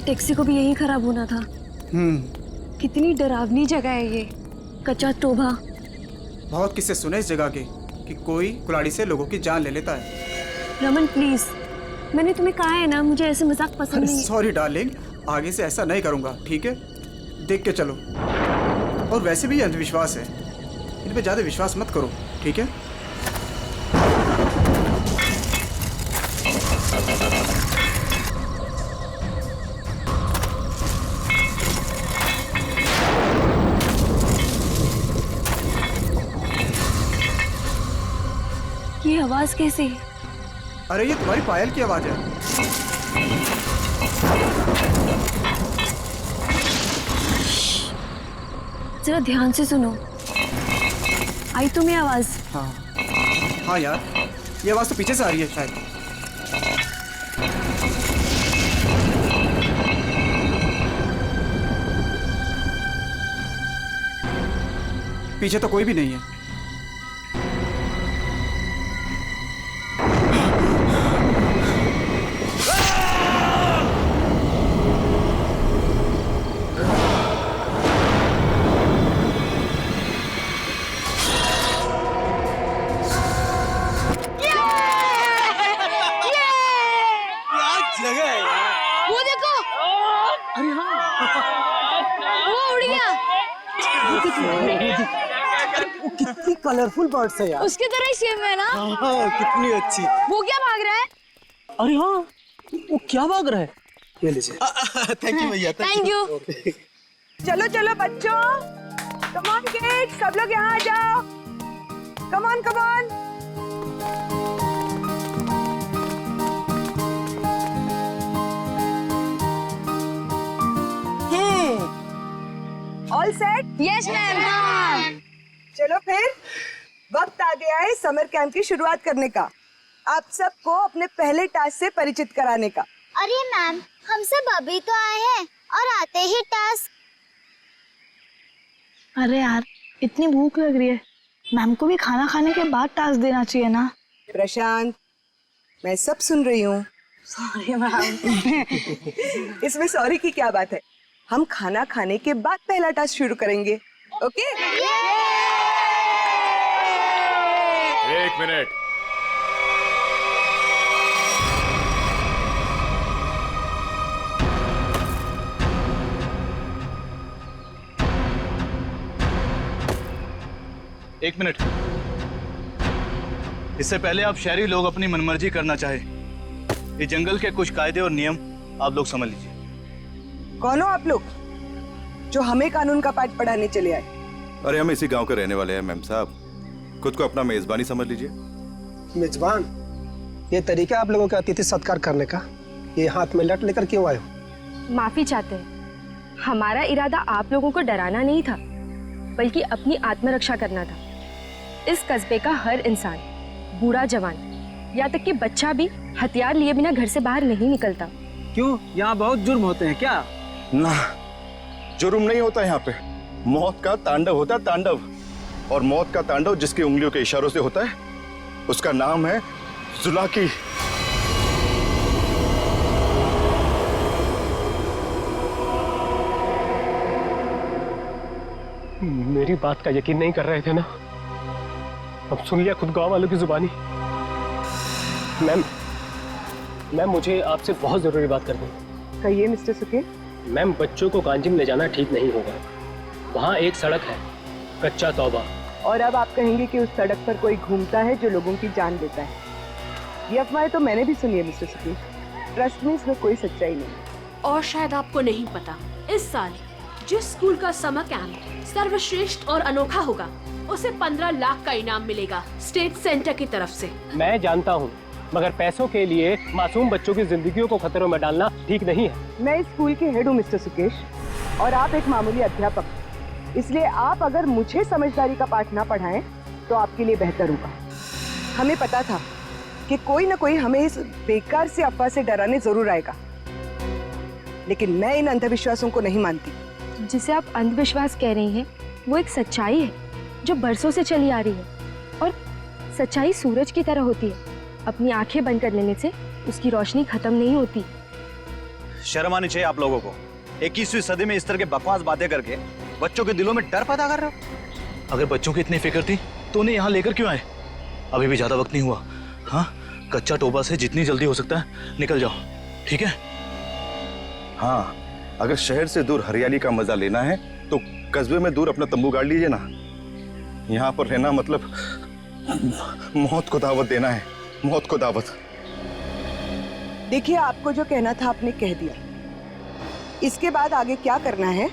Taxi को भी यही खराब होना था। कितनी डरावनी जगह है ये, कच्चा टोभा। बहुत किस्से सुने इस जगह के कि कोई कुल्हाड़ी से लोगों की जान ले लेता है। रमन प्लीज, मैंने तुम्हें कहा है ना, मुझे ऐसे मजाक पसंद नहीं। सॉरी डार्लिंग, आगे से ऐसा नहीं करूंगा, ठीक है? देख के चलो। और वैसे भी ये अंधविश्वास है, इन पे ज्यादा विश्वास मत करो, ठीक है? ये आवाज कैसी? अरे ये तुम्हारी पायल की आवाज है। जरा ध्यान से सुनो, आई तुम्हें आवाज? हाँ यार, ये आवाज तो पीछे से आ रही है शायद। पीछे तो कोई भी नहीं है। वो देखो, अरे हाँ, वो उड़ गया। वो कितनी कलरफुल बर्ड्स है यार। उसकी तरह ही सेम है ना? हाँ, कितनी अच्छी। वो क्या भाग रहा है? अरे हाँ, वो क्या भाग रहा है? ये लीजिए। थैंक यू भैया। Thank you. चलो चलो बच्चों, कम ऑन किड्स, सब लोग यहाँ आ जाओ। Come on come on. All set? Yes ma'am. चलो फिर वक्त आ गया है समर कैंप की शुरुआत करने का। आप सबको अपने पहले टास्क से परिचित कराने का। अरे मैम, हम सब अभी तो आए हैं और आते ही टास्क। अरे यार, इतनी भूख लग रही है, मैम को भी खाना खाने के बाद टास्क देना चाहिए ना। प्रशांत, मैं सब सुन रही हूँ। Sorry ma'am. इसमें सॉरी की क्या बात है? हम खाना खाने के बाद पहला टास्क शुरू करेंगे, ओके? एक मिनट। एक मिनट। इससे पहले आप शहरी लोग अपनी मनमर्जी करना चाहे, ये जंगल के कुछ कायदे और नियम आप लोग समझ लीजिए। कौन हो आप लोग जो हमें कानून का पाठ पढ़ाने चले आए? अरे हम इसी गांव के रहने वाले हैं मैम साहब, खुद को अपना मेजबानी समझ लीजिए। मेजबान? ये तरीका आप लोगों का अतिथि सत्कार करने का, ये हाथ में लट लेकर क्यों आए हो? माफी चाहते हैं, हमारा इरादा आप लोगों को डराना नहीं था, बल्कि अपनी आत्मरक्षा करना था। इस कस्बे का हर इंसान, बूढ़ा जवान, या तक कि बच्चा भी हथियार लिए बिना घर से बाहर नहीं निकलता। क्यों, यहाँ बहुत जुर्म होते हैं क्या? ना, जुर्म नहीं होता यहाँ पे, मौत का तांडव होता है, तांडव। और मौत का तांडव जिसकी उंगलियों के इशारों से होता है, उसका नाम है जुलाकी। मेरी बात का यकीन नहीं कर रहे थे ना? अब सुन लिया खुद गांव वालों की जुबानी। मैम, मुझे आपसे बहुत जरूरी बात करनी है। कहिए मिस्टर सुके। मैम, बच्चों को कांजिम ले जाना ठीक नहीं होगा। वहाँ एक सड़क है, कच्चा तौबा। और अब आप कहेंगे कि उस सड़क पर कोई घूमता है जो लोगों की जान लेता है। ये अफवाहें तो मैंने भी सुनी है मिस्टर सुके। ट्रस्ट में इसमें कोई सच्चाई नहीं। और शायद आपको नहीं पता, इस साल जिस स्कूल का समर कैंप सर्वश्रेष्ठ और अनोखा होगा, उसे 15 लाख का इनाम मिलेगा स्टेट सेंटर की तरफ से। मैं जानता हूँ, मगर पैसों के लिए मासूम बच्चों की जिंदगियों को खतरों में डालना ठीक नहीं है। मैं इस स्कूल की हेड हूँ मिस्टर सुकेश, और आप एक मामूली अध्यापक। इसलिए आप अगर मुझे समझदारी का पाठ ना पढ़ाएं तो आपके लिए बेहतर होगा। हमें पता था कि कोई ना कोई हमें इस बेकार से अफवाह से डराने जरूर आएगा, लेकिन मैं इन अंधविश्वासों को नहीं मानती। जिसे आप अंधविश्वास कह रही हैं, वो एक सच्चाई है जो बरसों से चली आ रही है। और सच्चाई सूरज की तरह होती है, अपनी आंखें बंद कर लेने से उसकी रोशनी खत्म नहीं होती। शर्म आनी चाहिए आप लोगों को। 21वीं सदी में इस तरह के बकवास बातें करके बच्चों के दिलों में डर पैदा कर रहे हो। अगर बच्चों की इतनी फिक्र थी तो उन्हें यहाँ लेकर क्यों आए? अभी भी ज्यादा वक्त नहीं हुआ। हाँ, कच्चा टोबा से जितनी जल्दी हो सकता है निकल जाओ, ठीक है? हाँ, अगर शहर से दूर हरियाली का मजा लेना है तो कस्बे में दूर अपना तंबू गाड़ लीजिए ना। यहाँ पर रहना मतलब मौत को दावत देना है, मौत को दावत। देखिए, आपको जो कहना था आपने कह दिया। इसके बाद आगे क्या करना है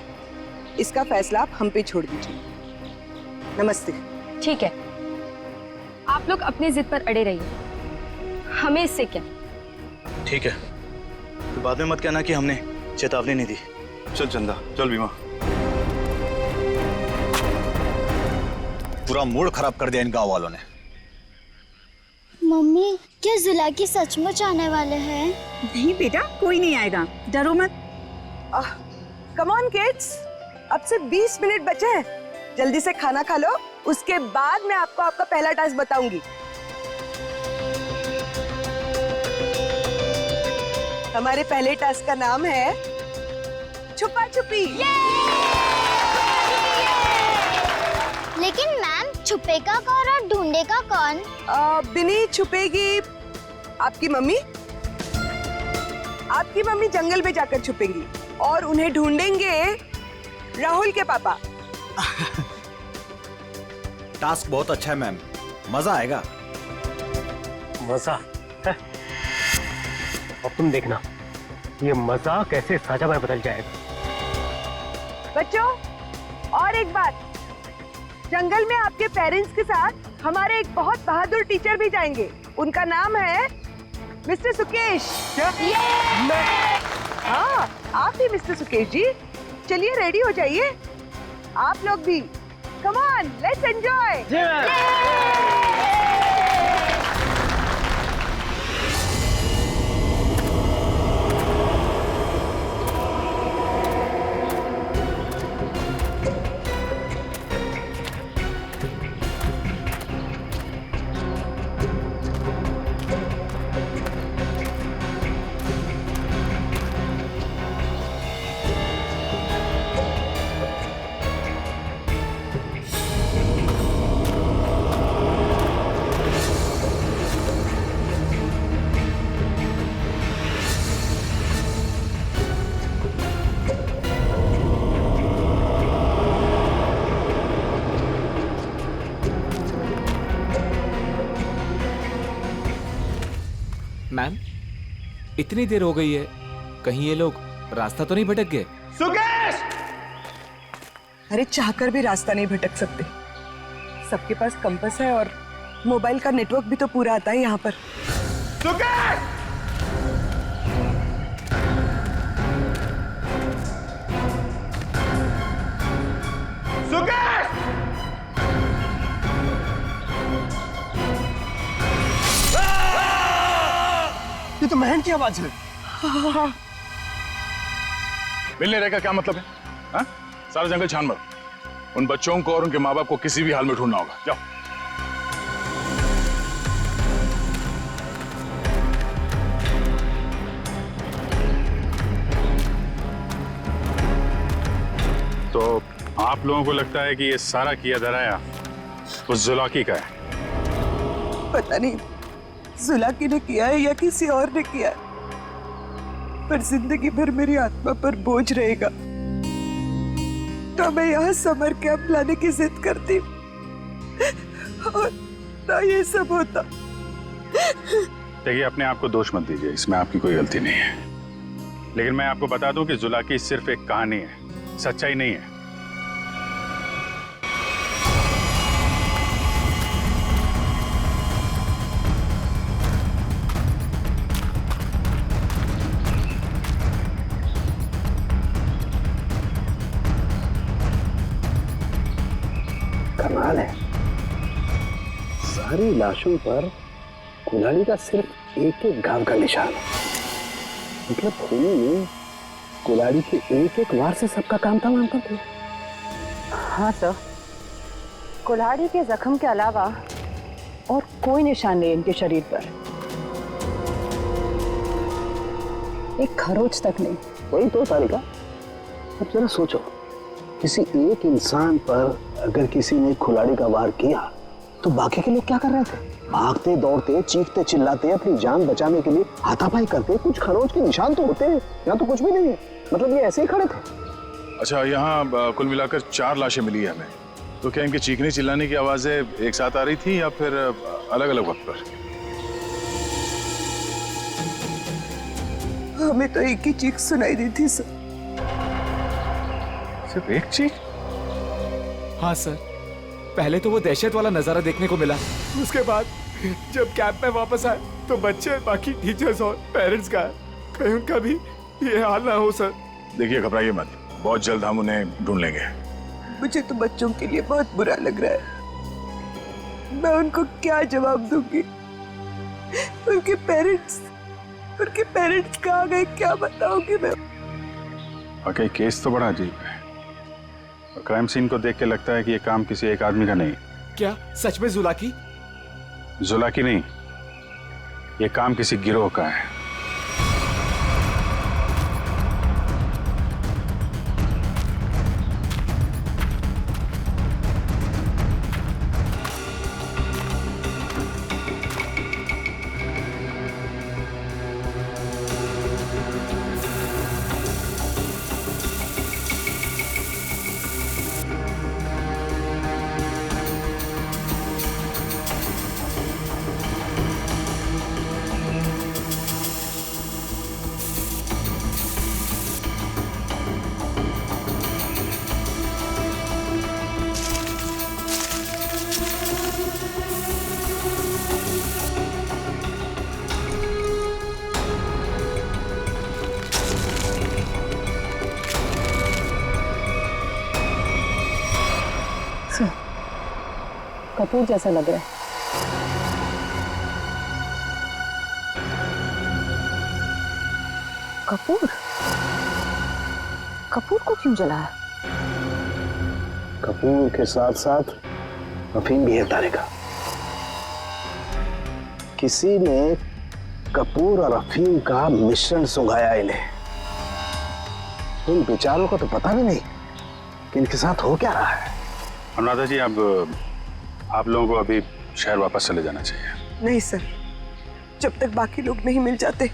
इसका फैसला आप हम पे छोड़ दीजिए। नमस्ते। ठीक है, आप लोग अपनी जिद पर अड़े रहिए, हमें इससे क्या। ठीक है, तो बाद में मत कहना कि हमने चेतावनी नहीं दी। चल चंदा, चल बीमा। पूरा मूड खराब कर दिया इन गांव वालों ने। मम्मी, क्या जुलाकी सचमुच आने वाले हैं? नहीं बेटा, कोई नहीं आएगा, डरो मत। कम ऑन किड्स, अब से 20 मिनट बचे हैं। जल्दी से खाना खा लो, उसके बाद मैं आपको आपका पहला टास्क बताऊंगी। हमारे पहले टास्क का नाम है छुपा छुपी। लेकिन मैम, छुपेगा कौन और ढूंढेगा कौन? बिनी छुपेगी आपकी मम्मी। आपकी मम्मी जंगल में जाकर छुपेंगी और उन्हें ढूंढेंगे राहुल के पापा। टास्क बहुत अच्छा है मैम, मजा आएगा। मजा है? अब तुम देखना ये मजा कैसे सजा में बदल जाएगा। बच्चों, और एक बात, जंगल में आपके पेरेंट्स के साथ हमारे एक बहुत बहादुर टीचर भी जाएंगे। उनका नाम है मिस्टर सुकेश। क्या? हाँ, आप ही मिस्टर सुकेश जी। चलिए रेडी हो जाइए, आप लोग भी। Come on, let's enjoy. Ma'am, इतनी देर हो गई है, कहीं ये लोग रास्ता तो नहीं भटक गए? सुकेश! अरे, चाहकर भी रास्ता नहीं भटक सकते। सबके पास कंपास है और मोबाइल का नेटवर्क भी तो पूरा आता है यहाँ पर। सुकेश! सुकेश! ये तो महन की आवाज है। मिलने रहने का क्या मतलब है? हाँ? सारा जंगल छान मत। उन बच्चों को और उनके माँ बाप को किसी भी हाल में ढूंढना होगा। जाओ। तो आप लोगों को लगता है कि ये सारा किया धराया उस जुलाकी का है? पता नहीं जुलाकी ने किया है या किसी और ने किया है, पर जिंदगी भर मेरी आत्मा पर बोझ रहेगा। तो मैं यहाँ समर कैंप लाने की जिद करती और ना ये सब होता। देखिए, अपने आप को दोष मत दीजिए, इसमें आपकी कोई गलती नहीं है। लेकिन मैं आपको बता दूं कि जुलाकी सिर्फ एक कहानी है, सच्चाई नहीं है। कमाल है, सारी लाशों पर कुल्हाड़ी का सिर्फ एक एक घाव का निशान है। मतलब खूनी ने कुल्हाड़ी के एक एक वार से सबका काम तमाम कर दिया। हाँ सर, कुल्हाड़ी के जख्म के अलावा और कोई निशान नहीं इनके शरीर पर। एक खरोच तक नहीं। वही तो सारिका, अब जरा सोचो, किसी एक इंसान पर अगर किसी ने कुल्हाड़ी का वार किया तो बाकी के लोग क्या कर रहे थे? भागते दौड़ते, चीखते चिल्लाते, अपनी जान बचाने के लिए हाथापाई करते। कुछ खरोच के निशान तो होते हैं, यहाँ तो कुछ भी नहीं है। मतलब ये ऐसे ही खड़े थे। अच्छा, यहाँ कुल मिलाकर 4 लाशें मिली है हमें। तो क्या इनके चीखने चिल्लाने की आवाजें एक साथ आ रही थी या फिर अलग अलग वक्त पर? हमें तो एक ही चीख सुनाई दी थी सर। सिर्फ एक चीख? हाँ सर, पहले तो वो दहशत वाला नजारा देखने को मिला, उसके बाद जब कैंप में वापस आए तो बच्चे, बाकी टीचर्स और पेरेंट्स का कहीं उनका भी ये हाल ना हो सर। देखिए, घबराइए मत, बहुत जल्द हम उन्हें ढूंढ लेंगे। मुझे तो बच्चों के लिए बहुत बुरा लग रहा है। मैं उनको क्या जवाब दूंगी? उनके पेरेंट्स कहाँ गए, क्या बताऊंगी मैं? वाकई केस तो बड़ा अजीब है और क्राइम सीन को देख के लगता है कि ये काम किसी एक आदमी का नहीं। क्या सच में जुलाकी? जुलाकी नहीं, ये काम किसी गिरोह का है। कपूर जैसा लग रहा है। कपूर? कपूर को क्यों जलाया? कपूर के साथ साथ अफीम भी है तारिका। किसी ने कपूर और अफीम का मिश्रण सुंघाया इन्हें। इन बेचारों को तो पता भी नहीं कि इनके साथ हो क्या रहा है। अनुराधा जी, अब आप लोगों को अभी शहर वापस चले जाना चाहिए। नहीं सर, जब तक बाकी लोग नहीं मिल जाते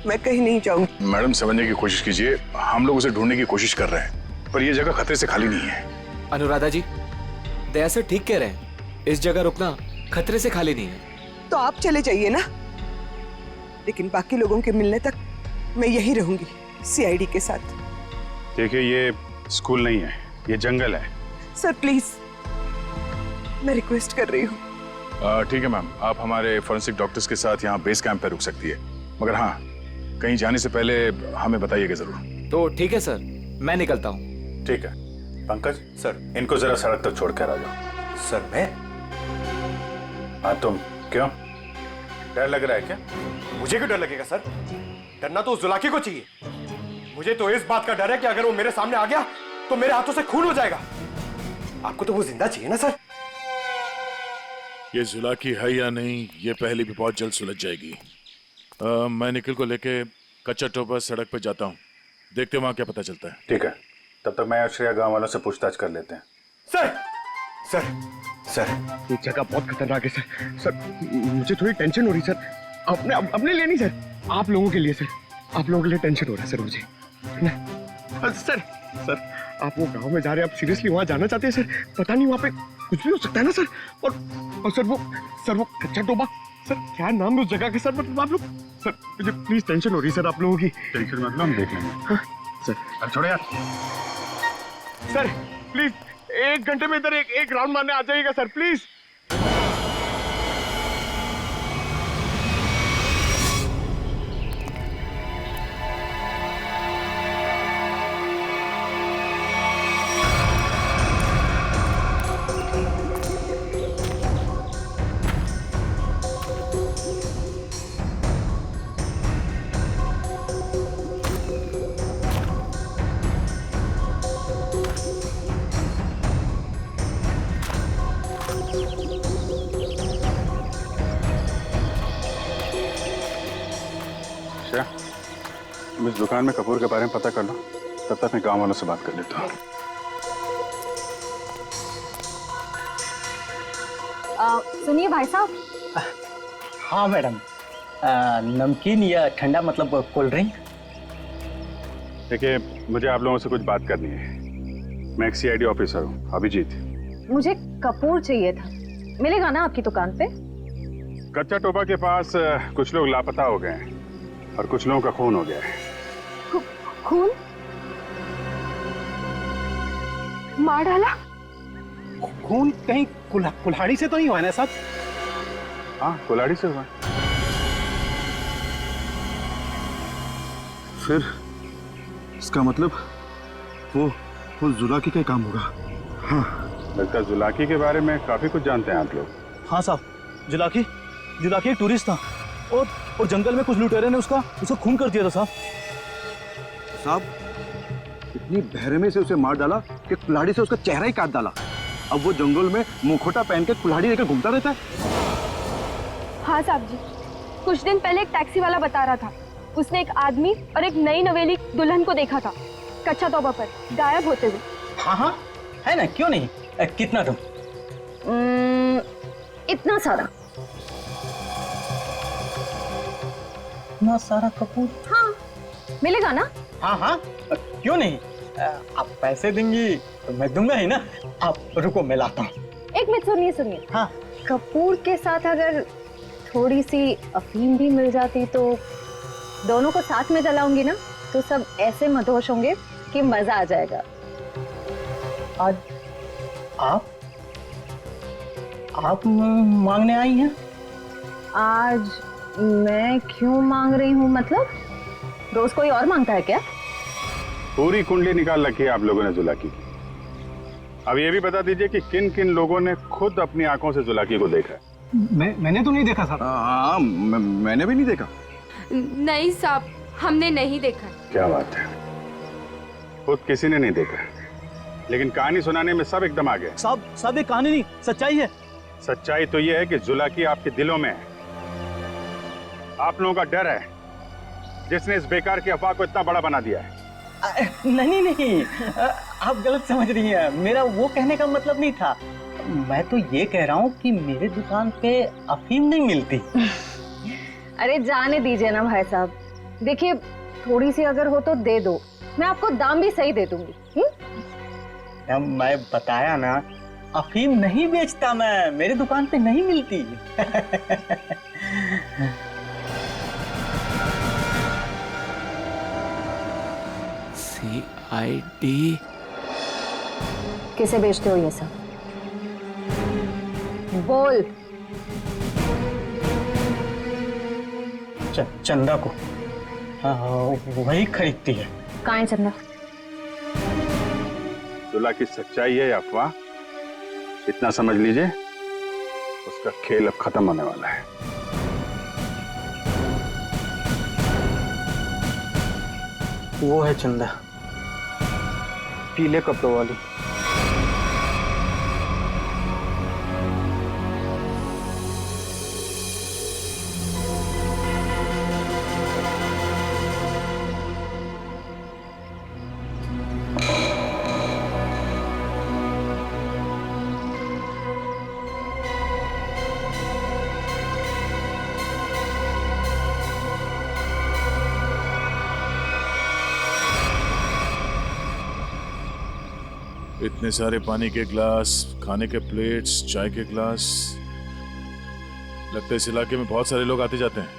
मैं कहीं नहीं जाऊंगी। मैडम, समझने की कोशिश कीजिए, हम लोग उसे ढूंढने की कोशिश कर रहे हैं, पर यह जगह खतरे से खाली नहीं है। अनुराधा जी, दया सर ठीक कह रहे हैं, इस जगह रुकना खतरे से खाली नहीं है। तो आप चले जाइए ना, लेकिन बाकी लोगों के मिलने तक मैं यहीं रहूंगी सीआईडी के साथ। देखिए, ये स्कूल नहीं है, ये जंगल है। सर प्लीज, मैं रिक्वेस्ट कर रही हूँ। ठीक है मैम, आप हमारे फॉरेंसिक डॉक्टर्स के साथ यहाँ बेस कैंप पे रुक सकती है, मगर हाँ, कहीं जाने से पहले हमें बताइएगा जरूर। तो ठीक है सर, मैं निकलता हूँ। ठीक है। पंकज सर, इनको जरा सड़क तक छोड़ कर आ जाओ। सर मैं? हाँ तुम, क्यों? डर लग रहा है क्या? मुझे क्यों डर लगेगा सर? डरना तो उस जुलाकी को चाहिए। मुझे तो इस बात का डर है कि अगर वो मेरे सामने आ गया तो मेरे हाथों से खून हो जाएगा। आपको तो वो जिंदा चाहिए ना सर? ये जुलाकी है या नहीं, ये पहले भी बहुत जल्द सुलझ जाएगी। मैं निखिल को लेके कच्चा टोपा सड़क पे जाता हूँ, देखते वहां क्या पता चलता है। ठीक है, तब तक मैं श्रेया गांव वालों से पूछताछ कर लेते हैं। सर सर सर, ये जगह बहुत खतरनाक है सर। सर मुझे थोड़ी टेंशन हो रही सर। अपने लिए नहीं सर, आप लोगों के लिए सर। आप लोगों के लिए टेंशन हो रहा है सर मुझे ना। सर आप वो गांव में जा रहे हैं, आप सीरियसली वहां जाना चाहते हैं सर? पता नहीं, वहां पे कुछ भी हो सकता है ना सर। और सर वो कच्चा टोबा, सर क्या नाम है उस जगह का सर? मतलब आप लोग, सर मुझे प्लीज टेंशन हो रही है सर आप लोगों की। टेंशन मतलब हम देख लेंगे। हाँ, सर अब छोड़ो यार। सर प्लीज 1 घंटे में इधर एक राउंड मारने आ जाइएगा सर प्लीज। तुम इस दुकान में कपूर के बारे में पता कर लो, तब तक मैं गांव वालों से बात कर लेता हूँ। सुनिए भाई साहब। हाँ मैडम, नमकीन या ठंडा मतलब कोल्ड ड्रिंक। देखिए, मुझे आप लोगों से कुछ बात करनी है। मैं एक सीआईडी ऑफिसर हूँ, अभिजीत। मुझे कपूर चाहिए था, मिलेगा ना आपकी दुकान पे? कच्चा टोपा के पास कुछ लोग लापता हो गए हैं और कुछ लोगों का खून हो गया है। खून? मार डाला? खून कहीं कुल्हाड़ी से तो नहीं हुआ ना साहब? हाँ, कुल्हाड़ी से हुआ। फिर इसका मतलब वो जुलाकी का ही काम होगा। हाँ, लगता है जुलाकी के बारे में काफी कुछ जानते हैं आप लोग। हाँ साहब, जुलाकी एक टूरिस्ट था और जंगल में कुछ लुटेरे ने उसका खून कर दिया था साहब। साहब, इतनी बहरमी से उसे मार डाला कि कुल्हाड़ी से उसका चेहरा ही काट डाला। अब वो जंगल में मुखौटा पहन के कुल्हाड़ी लेकर घूमता रहता है। हाँ साहब जी, कुछ दिन पहले एक टैक्सी वाला बता रहा था, उसने एक आदमी और एक नई नवेली दुल्हन को देखा था कच्चा तोबा पर गायब होते हुए। हाँ हाँ, है ना, क्यों नहीं। कितना तुम? इतना सारा। इतना सारा कपूर? हाँ, मिलेगा ना? हाँ हाँ, क्यों नहीं। आप पैसे देंगी तो मैं दूंगा ही ना। आप रुको, मैं लाता हूँ। एक मिनट, सुनिए। हाँ। कपूर के साथ अगर थोड़ी सी अफीम भी मिल जाती तो दोनों को साथ में जलाऊंगी ना, तो सब ऐसे मदहोश होंगे कि मजा आ जाएगा। आज आप मांगने आई हैं? आज मैं क्यों मांग रही हूँ मतलब? रोज कोई और मांगता है क्या? पूरी कुंडली निकाल रखी है आप लोगों ने जुलाकी की। अब ये भी बता दीजिए कि किन किन लोगों ने खुद अपनी आंखों से जुलाकी को देखा है। मैंने तो नहीं देखा साहब। हाँ, मैंने भी नहीं देखा। नहीं साहब, हमने नहीं देखा। क्या बात है, खुद किसी ने नहीं देखा, लेकिन कहानी सुनाने में सब एकदम आ गए। साहब ये कहानी नहीं, सच्चाई है। सच्चाई तो ये है कि जुलाकी आपके दिलों में है। आप लोगों का डर है जिसने इस बेकार की अफवाह को इतना बड़ा बना दिया है। नहीं, आप गलत समझ रही हैं। मेरा वो कहने का मतलब नहीं था। मैं तो ये कह रहा हूँ कि मेरे दुकान पे अफीम नहीं मिलती। अरे जाने दीजिए ना भाई साहब, देखिए थोड़ी सी अगर हो तो दे दो, मैं आपको दाम भी सही दे दूंगी। मैं बताया ना, अफीम नहीं बेचता मैं, मेरे दुकान पे नहीं मिलती। CID किसे बेचते हो ये सब? बोल। चंदा को। हाँ, वही खरीदती है। कहाँ है चंदा? जुला की सच्चाई है या अफवाह, इतना समझ लीजिए, उसका खेल अब खत्म होने वाला है। वो है चंदा, पीले कपड़ों वाली। इतने सारे पानी के ग्लास, खाने के प्लेट्स, चाय के ग्लास। लगता है इस इलाके में बहुत सारे लोग आते जाते हैं।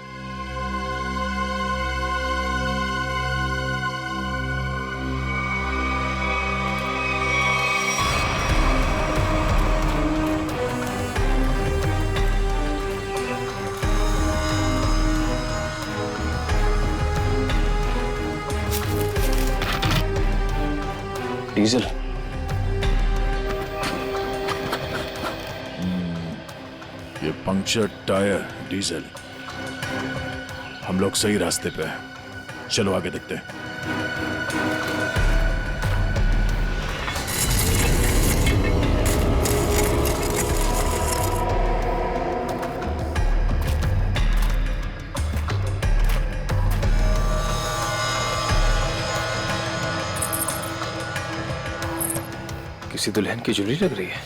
डीजल। ये पंक्चर टायर, डीजल। हम लोग सही रास्ते पे हैं। चलो आगे देखते हैं। किसी दुल्हन की ज्वेलरी लग रही है।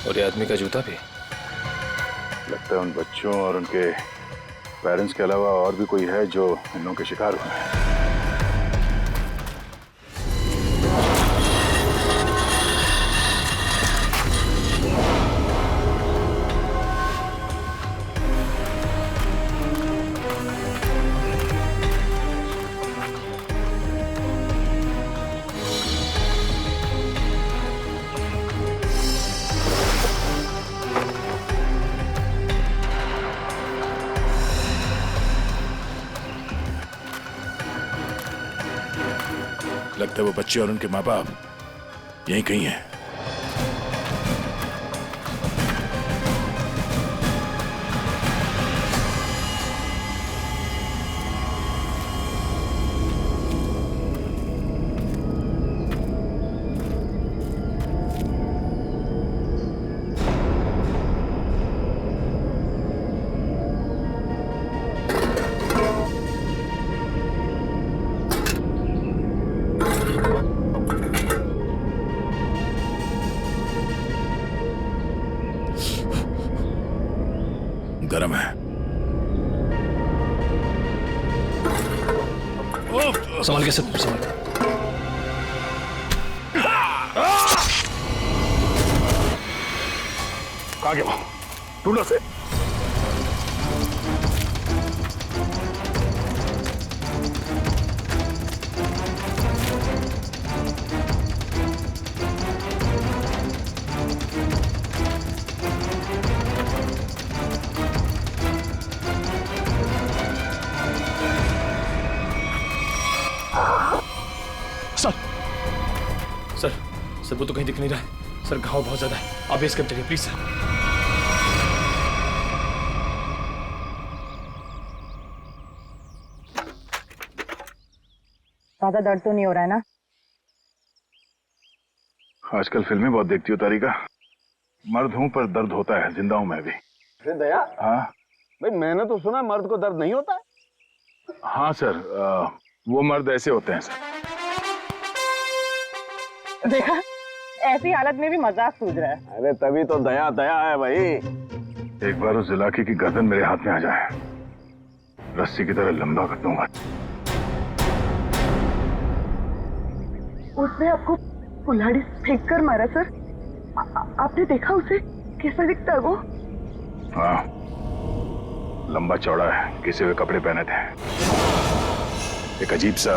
और ये आदमी का जूता भी। लगता है उन बच्चों और उनके पेरेंट्स के अलावा और भी कोई है जो इन लोगों के शिकार हुए हैं। लगता है वो बच्चे और उनके माँ बाप यहीं कहीं हैं। गरम है। संभाल के सर, संभाल। कहाँ गया वो? ढूंढो से। सर वो तो कहीं दिख नहीं रहा है सर। घाव बहुत ज्यादा है। आप इसके चलिए प्लीज सर। ज्यादा दर्द तो नहीं हो रहा है ना? आजकल फिल्में बहुत देखती हो तारिका। मर्द हूं पर दर्द होता है। जिंदा हूं मैं भी। दया, हाँ भाई मैंने तो सुना मर्द को दर्द नहीं होता है। हाँ सर, वो मर्द ऐसे होते हैं सर। देखा, ऐसी हालत में भी मजाक सूझ रहा है। अरे तभी तो दया दया है भाई। एक बार उस इलाके की गर्दन मेरे हाथ में आ जाए, रस्सी की तरह लंबा कर दूंगा। उसने आपको कुल्हाड़ी फेंक कर मारा सर? आपने देखा उसे? कैसा दिखता है वो? हाँ, लंबा चौड़ा है, घिसे हुए कपड़े पहने थे, एक अजीब सा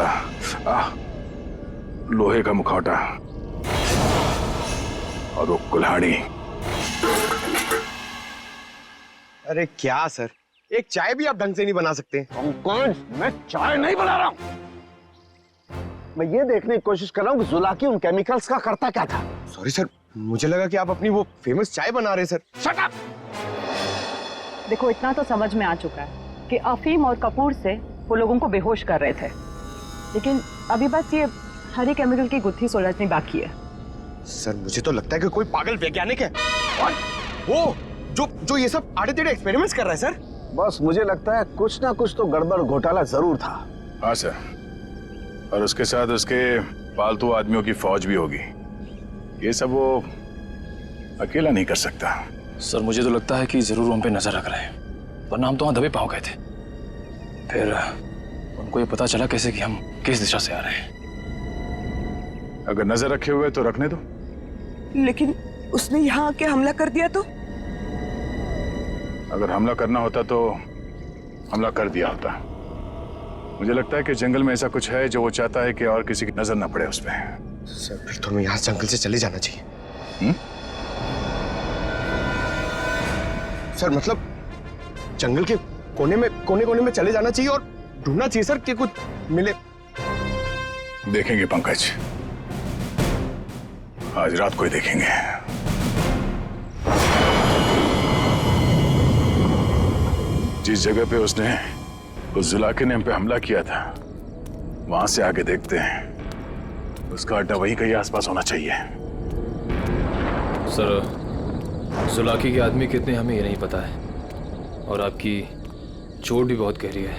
लोहे का मुखौटा और वो कुल्हाड़ी। अरे क्या सर, एक चाय भी आप ढंग से नहीं बना सकते? कौन? मैं चाय नहीं बना रहा हूं। मैं ये देखने की कोशिश कर रहा हूँ कि जुलाकी उन केमिकल्स का करता क्या था। सॉरी सर, मुझे लगा कि आप अपनी वो फेमस चाय बना रहे हैं सर। Shut up! देखो, इतना तो समझ में आ चुका है कि अफीम और कपूर से वो लोगों को बेहोश कर रहे थे, लेकिन अभी बस ये हरी केमिकल की गुत्थी सुलझनी बाकी है। सर मुझे तो लगता है कि कोई पागल वैज्ञानिक है और वो जो ये सब आड़े टेढ़े एक्सपेरिमेंट्स कर रहा है सर। बस मुझे लगता है कुछ ना कुछ तो गड़बड़ घोटाला जरूर था। हाँ सर, और उसके साथ उसके पालतू आदमियों की फौज भी होगी। ये सब वो अकेला नहीं कर सकता। सर मुझे तो लगता है कि जरूर हम पे नजर रख रहे हैं, वरना हम तो वहां दबे पांव गए थे। फिर उनको ये पता चला कैसे कि हम किस दिशा से आ रहे हैं। अगर नजर रखे हुए तो रखने दो। लेकिन उसने यहाँ आके हमला कर दिया तो? अगर हमला करना होता तो हमला कर दिया होता। मुझे लगता है कि जंगल में ऐसा कुछ है जो वो चाहता है कि और किसी की नजर ना पड़े उस पर। सर फिर तो हमें यहाँ जंगल से चले जाना चाहिए। सर मतलब जंगल के कोने में चले जाना चाहिए और ढूंढना चाहिए सर कि कुछ मिले। देखेंगे पंकज, आज रात को ही देखेंगे। जिस जगह पे उसने उस जुलाके ने हम पे हमला किया था, वहां से आगे देखते हैं। उसका अड्डा वहीं कहीं आसपास होना चाहिए। सर जुलाकी के आदमी कितने हमें ये नहीं पता है, और आपकी चोट भी बहुत गहरी है।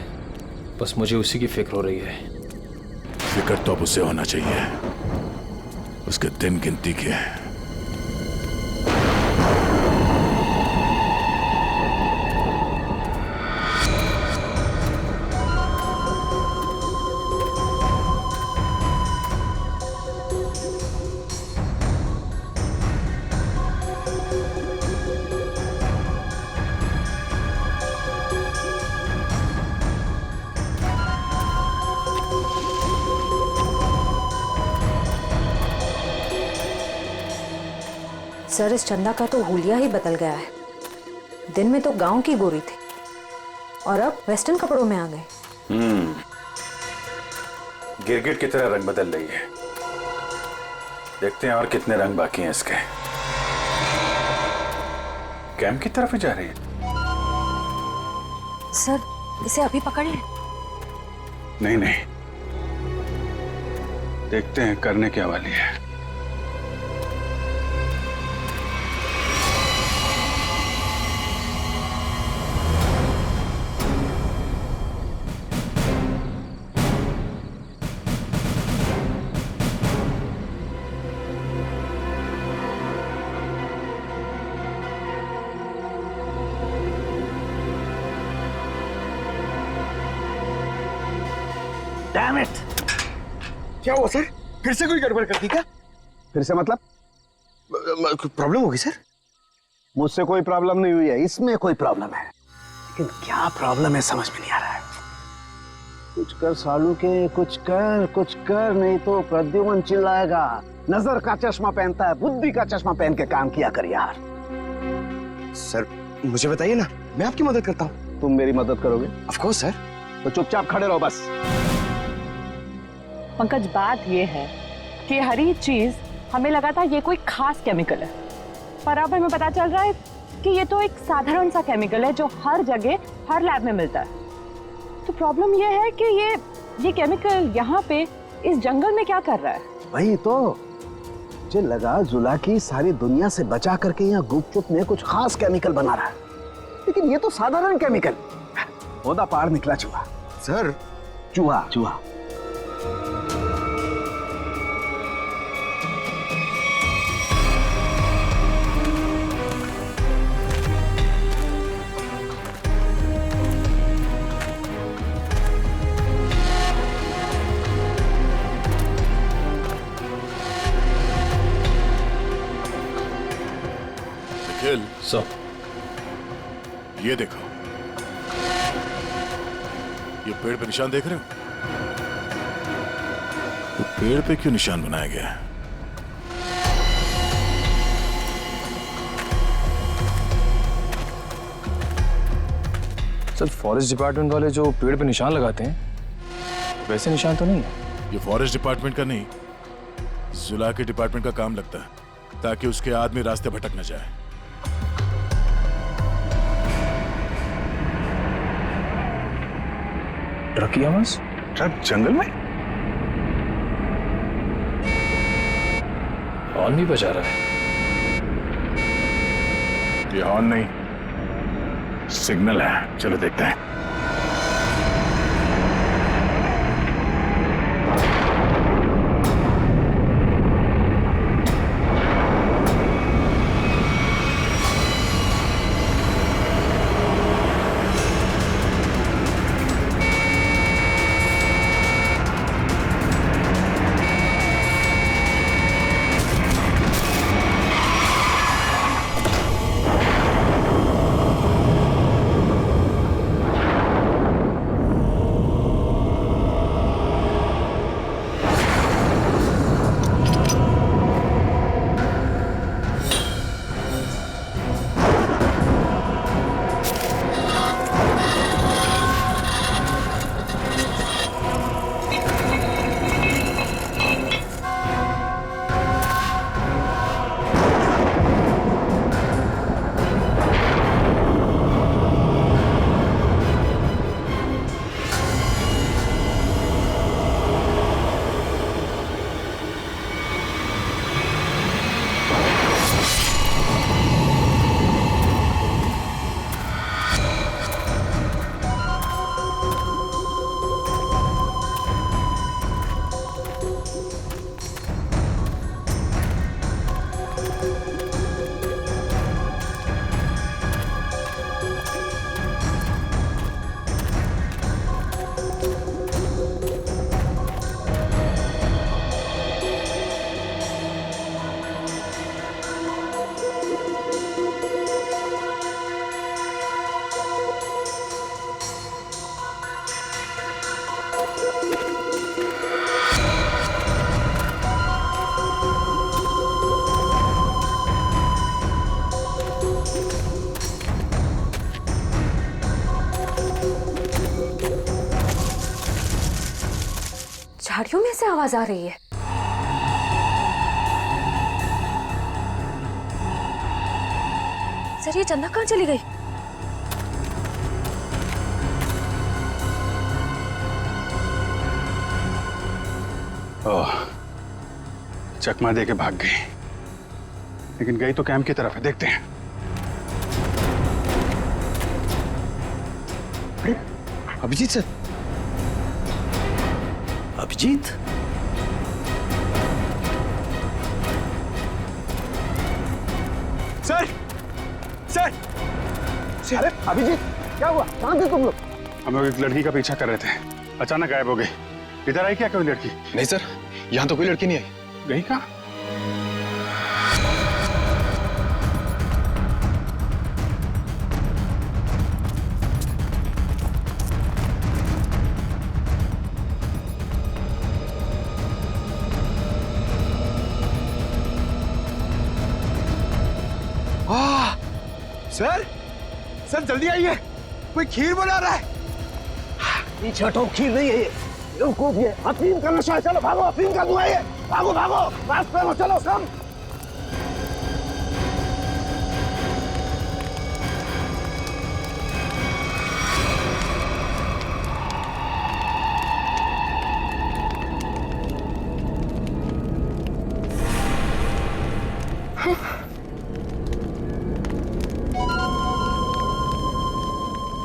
बस मुझे उसी की फिक्र हो रही है। फिक्र तो अब उसे होना चाहिए, उसके दिन गिनती के। सर, इस चंदा का तो हुलिया ही बदल गया है। दिन में तो गांव की गोरी थी और अब वेस्टर्न कपड़ों में आ गए। गिरगिट की तरह रंग बदल रही है। देखते हैं और कितने रंग बाकी हैं इसके। कैंप की तरफ ही जा रही है। सर, इसे अभी पकड़ लें? नहीं नहीं, देखते हैं करने क्या वाली है। Damn it! क्या हुआ सर? फिर से कोई गड़बड़ कर दी क्या? फिर से मतलब? प्रॉब्लम होगी सर? मुझसे कोई प्रॉब्लम नहीं हुई है, इसमें कोई प्रॉब्लम है। लेकिन क्या प्रॉब्लम है समझ में नहीं आ रहा है। कुछ कर सालू के, कुछ कर नहीं तो प्रद्युमन चिल्लाएगा। नजर का चश्मा पहनता है, बुद्धि का चश्मा पहन के काम किया कर यार। सर मुझे बताइए ना, मैं आपकी मदद करता हूँ। तुम मेरी मदद करोगे? Of course sir. तो चुपचाप खड़े रहो बस। पंकज, बात ये है कि हर एक चीज हमें लगा था ये कोई खास केमिकल है, पर अब हमें पता चल रहा है कि ये तो एक साधारण सा केमिकल है जो हर जगह हर लैब में मिलता है। तो प्रॉब्लम ये है कि ये केमिकल यहाँ पे इस जंगल में क्या कर रहा है? वही तो मुझे लगा जुला की सारी दुनिया से बचा करके यहाँ गुपचुप में कुछ खास केमिकल बना रहा है, लेकिन ये तो साधारण केमिकल। ओदा पार निकला चूहा। सर चूहा चूहा। निखिल सर, ये देखो, ये पेड़ पे निशान देख रहे हो? तो पेड़ पे क्यों निशान बनाया गया है? सर फॉरेस्ट डिपार्टमेंट वाले जो पेड़ पे निशान लगाते हैं वैसे निशान तो नहीं है। ये फॉरेस्ट डिपार्टमेंट का नहीं, जुला के डिपार्टमेंट का काम लगता है, ताकि उसके आदमी रास्ते भटक न जाए। ट्रक की आवाज? ट्रक जंगल में? हॉर्न भी बजा रहा है। ये हॉर्न नहीं, सिग्नल है। चलो देखते हैं। झाड़ियों में से आवाज आ रही है। सर ये चंदा कहाँ चली गई? ओह, चकमा दे के भाग गई, लेकिन गई तो कैंप की तरफ है। देखते हैं। अरे Abhijit sir, Abhijit, sir, sir, अरे अभिजीत, क्या हुआ? कहाँ थे तुम लोग? हम लोग एक लड़की का पीछा कर रहे थे, अचानक गायब हो गई। इधर आई क्या कोई लड़की? नहीं सर, यहाँ तो कोई लड़की नहीं आई। गई कहाँ? सर, सर जल्दी आइए, कोई खीर बना रहा है। पीछे हटो, खीर नहीं है ये, बेवकूफ, ये अफीम का नशा है। चलो भागो, अफीम का धुआं है, भागो भागो, रास्ते में चलो सब।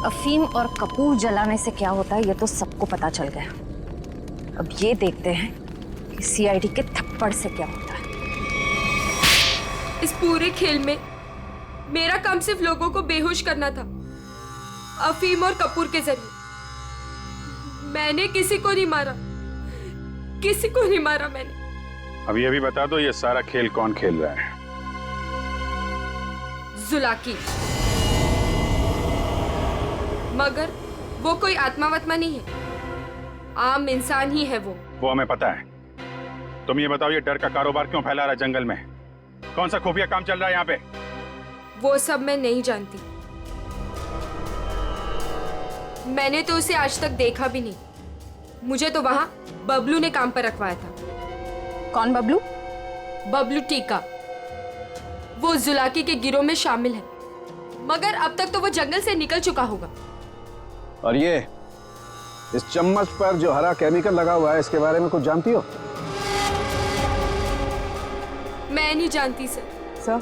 अफीम और कपूर जलाने से क्या होता है ये तो सबको पता चल गया। अब ये देखते हैं कि सीआईडी के थप्पड़ से क्या होता है। इस पूरे खेल में मेरा काम सिर्फ लोगों को बेहोश करना था, अफीम और कपूर के जरिए। मैंने किसी को नहीं मारा, किसी को नहीं मारा मैंने। अब ये भी बता दो, ये सारा खेल कौन खेल रहा है? जुलाकी। मगर वो कोई आत्मा वत्मा नहीं है, आम इंसान ही है वो हमें पता है। तुम ये बताओ, ये डर का कारोबार क्यों फैला रहा है जंगल में? कौन सा खुफिया काम चल रहा है यहाँ पे? वो सब मैं नहीं जानती, मैंने तो उसे आज तक देखा भी नहीं। मुझे तो वहां बबलू ने काम पर रखवाया था। कौन बबलू? बबलू टीका। वो जुलाकी के गिरोह में शामिल है, मगर अब तक तो वो जंगल से निकल चुका होगा। और ये इस चम्मच पर जो हरा केमिकल लगा हुआ है, इसके बारे में कुछ जानती हो? मैं नहीं जानती सर। सर,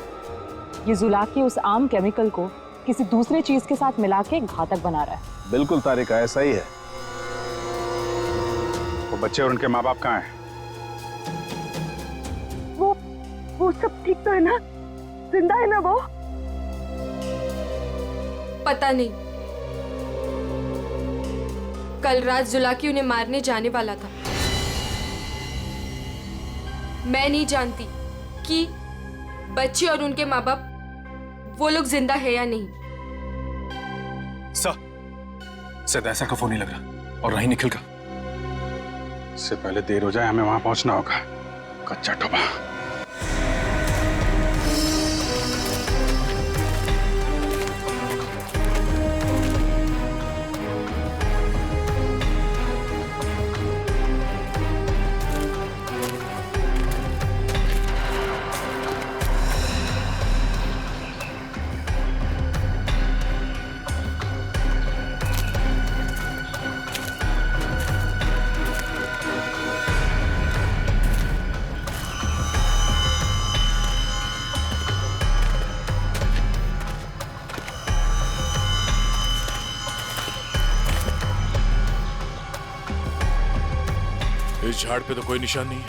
ये जुलाकी उस आम केमिकल को किसी दूसरे चीज के साथ मिला के घातक बना रहा है। बिल्कुल तारिका, ऐसा ही है। वो बच्चे और उनके माँ बाप कहाँ हैं? वो सब ठीक तो है ना? जिंदा है ना वो? पता नहीं, कल रात जुलाकी उन्हें मारने जाने वाला था। मैं नहीं जानती कि बच्चे और उनके माँ बाप वो लोग जिंदा है या नहीं। सर ऐसा का फोन नहीं लग रहा, और रही निखिल का। इससे पहले देर हो जाए, हमें वहां पहुंचना होगा। कच्चा टोबा। इस झाड़ पे तो कोई निशान नहीं है।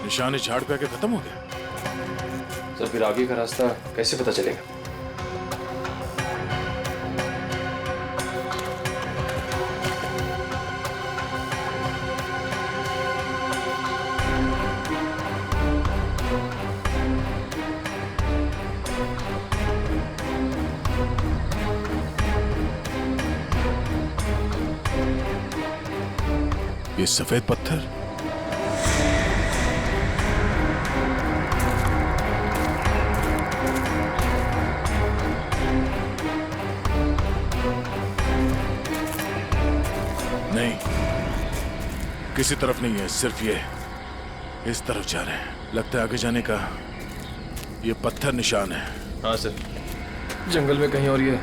निशान इस झाड़ पे आके खत्म हो गया। सर फिर आगे का रास्ता कैसे पता चलेगा? ये सफेद पत्थर, नहीं, किसी तरफ नहीं है, सिर्फ ये इस तरफ जा रहे हैं। लगता है आगे जाने का ये पत्थर निशान है। हाँ सर, जंगल में कहीं और ये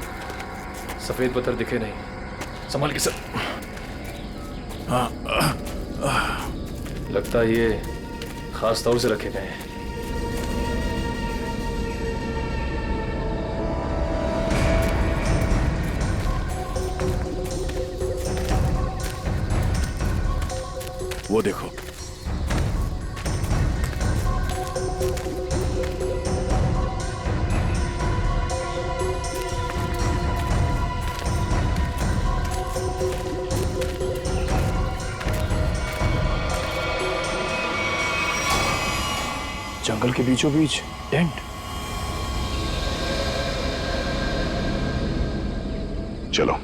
सफेद पत्थर दिखे नहीं। संभाल के सर। हाँ, लगता है ये खास तौर से रखे गए हैं। वो देखो, जंगल के बीचों बीच टेंट। चलो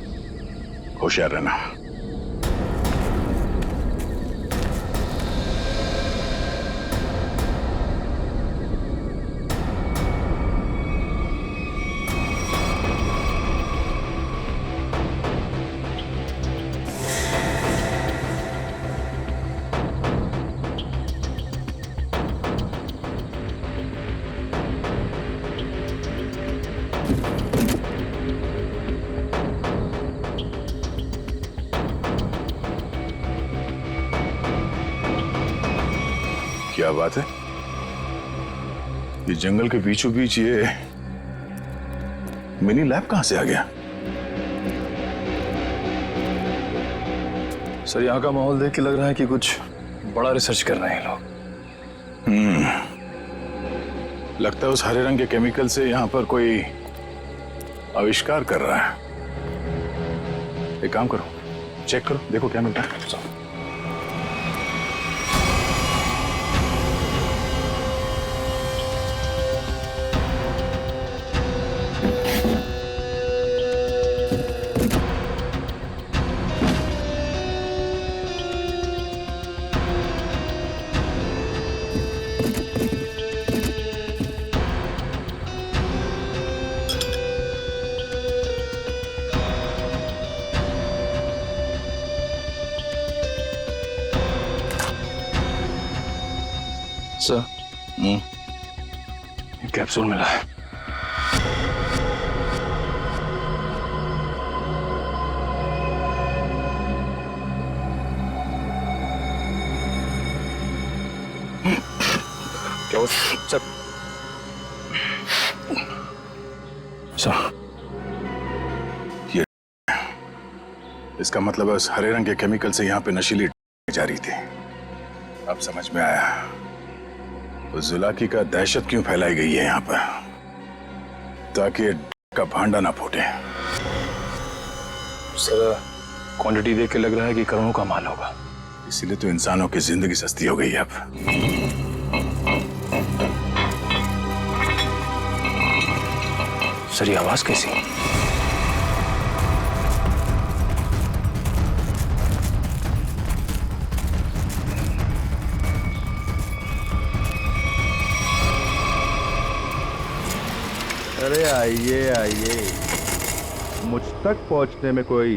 होशियार रहना। क्या बात है, ये जंगल के बीचों बीच ये मिनी लैब कहां से आ गया? सर यहाँ का माहौल देख के लग रहा है कि कुछ बड़ा रिसर्च कर रहे हैं लोग। लगता है उस हरे रंग के केमिकल से यहाँ पर कोई आविष्कार कर रहा है। एक काम करो, चेक करो, देखो क्या मिलता है। सर, कैप्सूल मिला है। क्या सर? सर, ये इसका मतलब है उस हरे रंग के केमिकल से यहाँ पे नशीली जा रही थी। अब समझ में आया उस जुलाकी का दहशत क्यों फैलाई गई है यहाँ पर, ताकि का भांडा ना फूटे। सर, क्वांटिटी देख के लग रहा है कि करोड़ों का माल होगा। इसीलिए तो इंसानों की जिंदगी सस्ती हो गई है अब। सर, ये आवाज कैसी? अरे आइए आइए, मुझ तक पहुंचने में कोई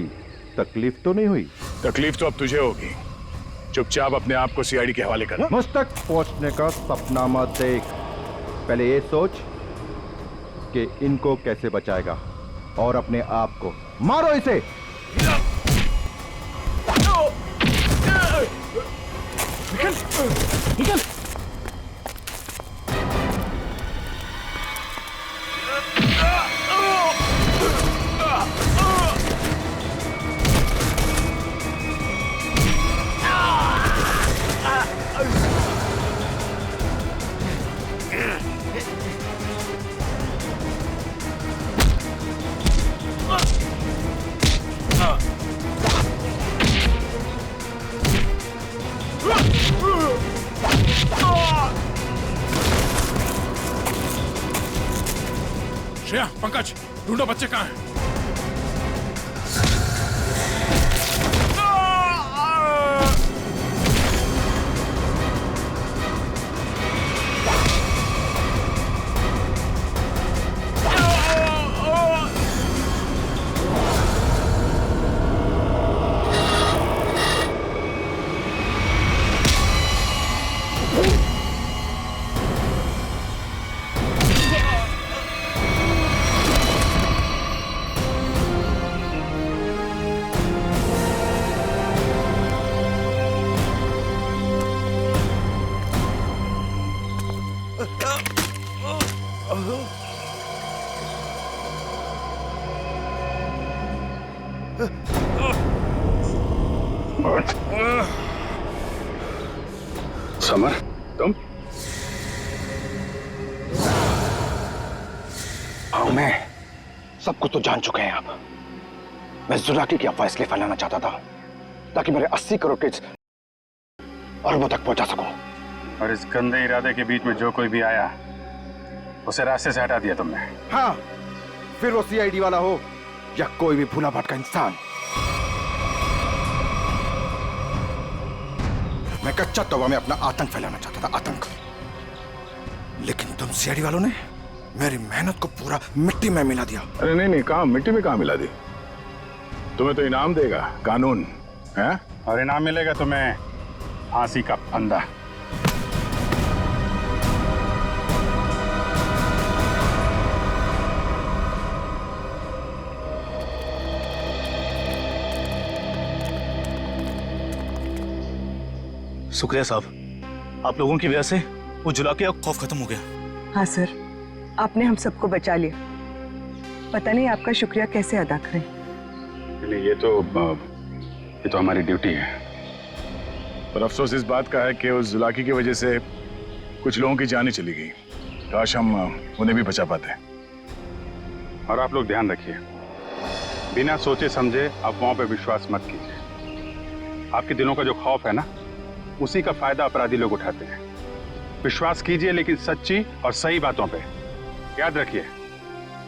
तकलीफ तो नहीं हुई? तकलीफ तो अब तुझे होगी। चुपचाप अपने आप को सीआईडी के हवाले कर। मुझ तक पहुंचने का सपना मत देख, पहले ये सोच कि इनको कैसे बचाएगा और अपने आप को। मारो इसे। निकल, निकल। श्रेया, पंकज, ढूंढो बच्चे कहाँ हैं। समर, तुम? हाँ, मैं सब कुछ तो जान चुके हैं आप। मैं जुलाकी की अफवाह इसलिए फैलाना चाहता था ताकि मेरे 80 करोड़ किड्स अरबों तक पहुंचा सकूं। और इस गंदे इरादे के बीच में जो कोई भी आया उसे रास्ते से हटा दिया तुमने। हाँ, फिर वो सीआईडी वाला हो या कोई भी भूला भटका इंसान। मैं कच्चा तौबा में अपना आतंक फैलाना चाहता था, आतंक। लेकिन तुम सीआईडी वालों ने मेरी मेहनत को पूरा मिट्टी में मिला दिया। अरे नहीं, कहाँ मिट्टी में कहाँ मिला दी? तुम्हें तो इनाम देगा कानून, है? और इनाम मिलेगा तुम्हें फांसी का फंदा। शुक्रिया साहब, आप लोगों की वजह से वो जुलाकी का खौफ खत्म हो गया। हाँ सर, आपने हम सबको बचा लिया। पता नहीं आपका शुक्रिया कैसे अदा करें। नहीं, ये तो हमारी ड्यूटी है। पर अफसोस इस बात का है कि उस जुलाकी की वजह से कुछ लोगों की जानें चली गई। काश हम उन्हें भी बचा पाते। और आप लोग ध्यान रखिए, बिना सोचे समझे अफवाहों पर विश्वास मत कीजिए। आपके दिलों का जो खौफ है ना, उसी का फायदा अपराधी लोग उठाते हैं। विश्वास कीजिए लेकिन सच्ची और सही बातों पे। याद रखिए,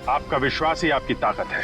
आपका विश्वास ही आपकी ताकत है।